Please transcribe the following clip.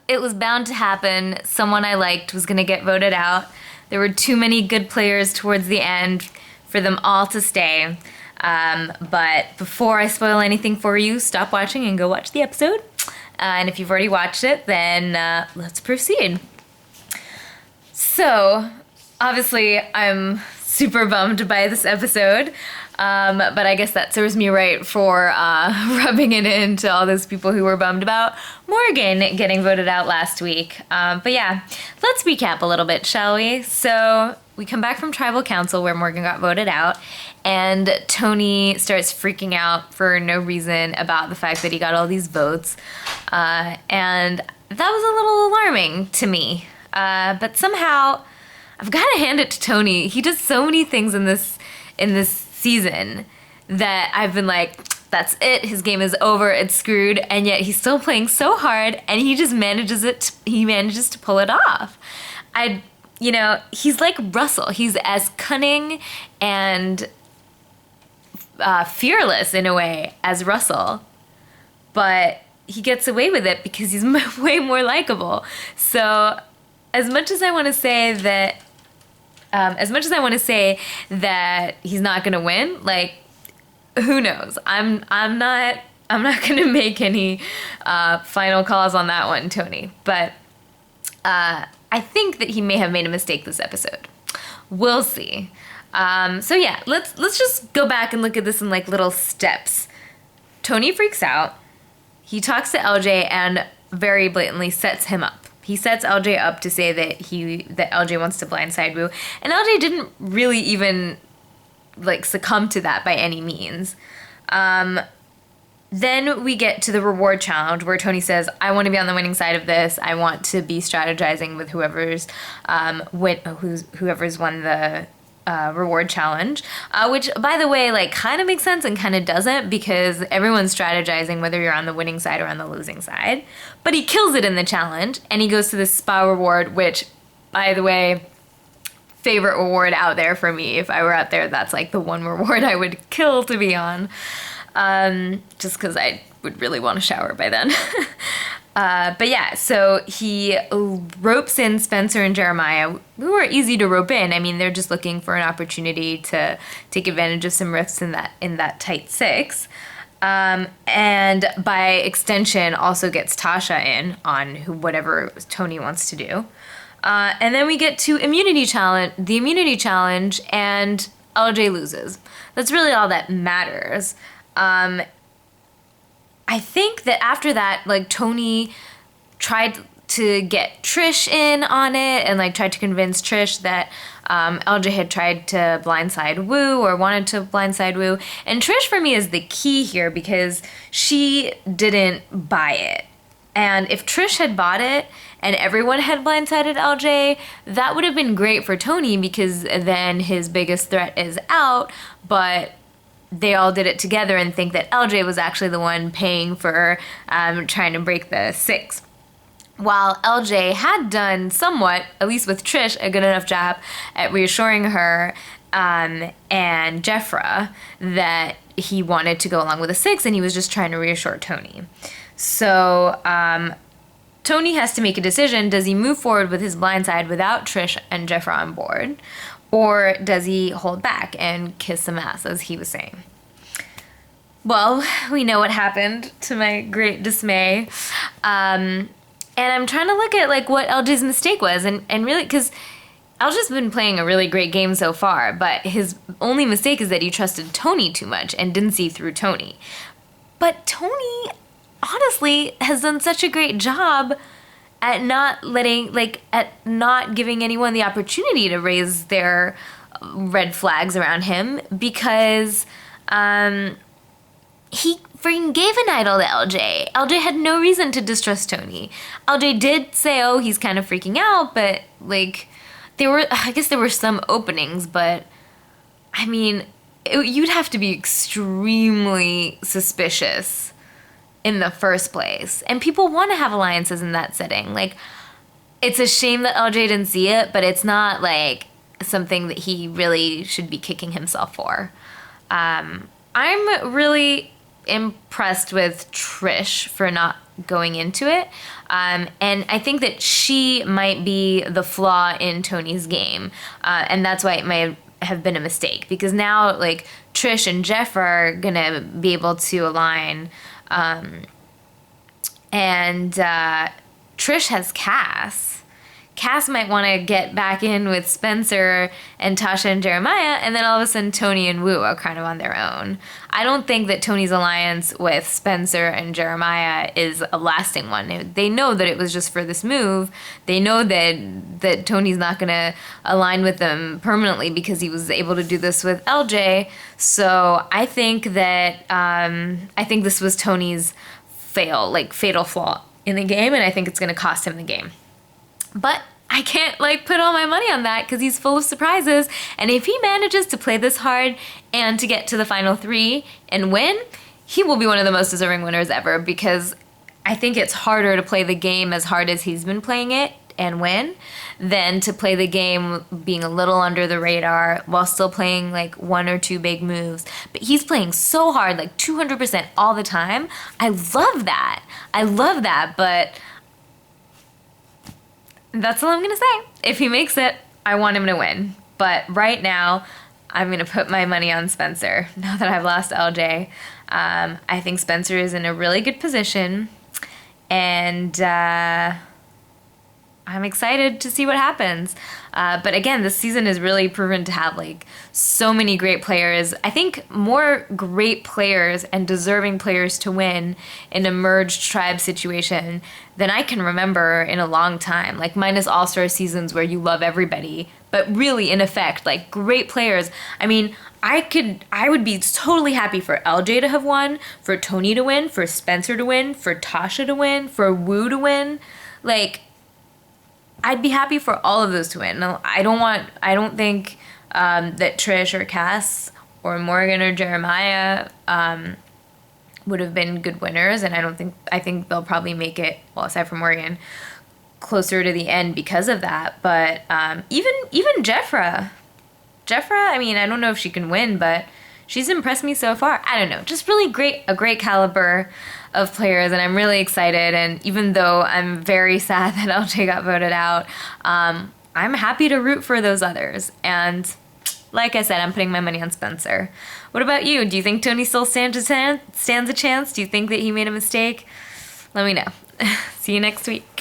it was bound to happen. Someone I liked was going to get voted out. There were too many good players towards the end for them all to stay. But before I spoil anything for you, stop watching and go watch the episode. And if you've already watched it, then let's proceed. So, obviously, I'm super bummed by this episode. But I guess that serves me right for rubbing it into all those people who were bummed about Morgan getting voted out last week. But yeah, let's recap a little bit, shall we? So we come back from Tribal Council where Morgan got voted out, and Tony starts freaking out for no reason about the fact that he got all these votes. And that was a little alarming to me. But somehow, I've got to hand it to Tony. He does so many things in this season that I've been like, that's it, his game is over, it's screwed, and yet he's still playing so hard, and he just manages to pull it off. He's like Russell. He's as cunning and fearless in a way as Russell, but he gets away with it because he's way more likable. So as much as I want to say that he's not gonna win, like, who knows? I'm not gonna make any final calls on that one, Tony. But I think that he may have made a mistake this episode. We'll see. So yeah, let's just go back and look at this in like little steps. Tony freaks out. He talks to LJ and very blatantly sets him up. He sets LJ up to say that LJ wants to blindside Woo, and LJ didn't really even like succumb to that by any means. Then we get to the reward challenge where Tony says, I want to be on the winning side of this. I want to be strategizing with whoever's won the reward challenge, which, by the way, like, kind of makes sense and kind of doesn't, because everyone's strategizing whether you're on the winning side or on the losing side. But he kills it in the challenge, and he goes to this spa reward, which, by the way, favorite reward out there for me. If I were out there, that's like the one reward I would kill to be on, just because I would really want to shower by then. But yeah, so he ropes in Spencer and Jeremiah, who are easy to rope in. I mean, they're just looking for an opportunity to take advantage of some rifts in that tight six. And by extension, also gets Tasha in on whatever Tony wants to do. And then we get to the immunity challenge, and LJ loses. That's really all that matters. I think that after that, like, Tony tried to get Trish in on it and, like, tried to convince Trish that LJ had tried to blindside Woo or wanted to blindside Woo. And Trish, for me, is the key here because she didn't buy it. And if Trish had bought it and everyone had blindsided LJ, that would have been great for Tony because then his biggest threat is out, but they all did it together and think that LJ was actually the one paying for trying to break the six. While LJ had done somewhat, at least with Trish, a good enough job at reassuring her and Jeffra that he wanted to go along with a six, and he was just trying to reassure Tony. So Tony has to make a decision. Does he move forward with his blindside without Trish and Jeffra on board? Or does he hold back and kiss some ass, as he was saying? Well, we know what happened, to my great dismay. And I'm trying to look at, like, what LJ's mistake was. And really, because LJ's been playing a really great game so far, but his only mistake is that he trusted Tony too much and didn't see through Tony. But Tony, honestly, has done such a great job at not giving anyone the opportunity to raise their red flags around him, because he freaking gave an idol to LJ. LJ had no reason to distrust Tony. LJ did say, oh, he's kind of freaking out, but, like, I guess there were some openings, but, I mean, you'd have to be extremely suspicious in the first place. And people want to have alliances in that setting. Like, it's a shame that LJ didn't see it, but it's not, like, something that he really should be kicking himself for. I'm really impressed with Trish for not going into it. And I think that she might be the flaw in Tony's game. And that's why it might have been a mistake, because now like Trish and Jeff are gonna be able to align. And Trish has Cass. Cass might want to get back in with Spencer and Tasha and Jeremiah, and then all of a sudden Tony and Woo are kind of on their own. I don't think that Tony's alliance with Spencer and Jeremiah is a lasting one. They know that it was just for this move. They know that Tony's not going to align with them permanently because he was able to do this with LJ. So I think that this was Tony's fatal flaw in the game, and I think it's going to cost him the game. But I can't put all my money on that because he's full of surprises. And if he manages to play this hard and to get to the final 3 and win, he will be one of the most deserving winners ever, because I think it's harder to play the game as hard as he's been playing it and win than to play the game being a little under the radar while still playing 1 or 2 big moves. But he's playing so hard, 200% all the time. I love that. But that's all I'm going to say. If he makes it, I want him to win. But right now, I'm going to put my money on Spencer. Now that I've lost LJ, I think Spencer is in a really good position. And I'm excited to see what happens. But again, this season has really proven to have so many great players. I think more great players and deserving players to win in a merged tribe situation than I can remember in a long time. Minus all-star seasons where you love everybody, but really in effect, great players. I mean, I would be totally happy for LJ to have won, for Tony to win, for Spencer to win, for Tasha to win, for Woo to win. I'd be happy for all of those to win. No, I don't think that Trish or Cass or Morgan or Jeremiah would have been good winners, and I think they'll probably make it, well, aside from Morgan, closer to the end because of that. But even Jeffra, I mean, I don't know if she can win, but she's impressed me so far. I don't know, just really a great caliber of players, and I'm really excited. And even though I'm very sad that LJ got voted out, I'm happy to root for those others. And like I said, I'm putting my money on Spencer. What about you? Do you think Tony still stands a chance? Do you think that he made a mistake? Let me know. See you next week.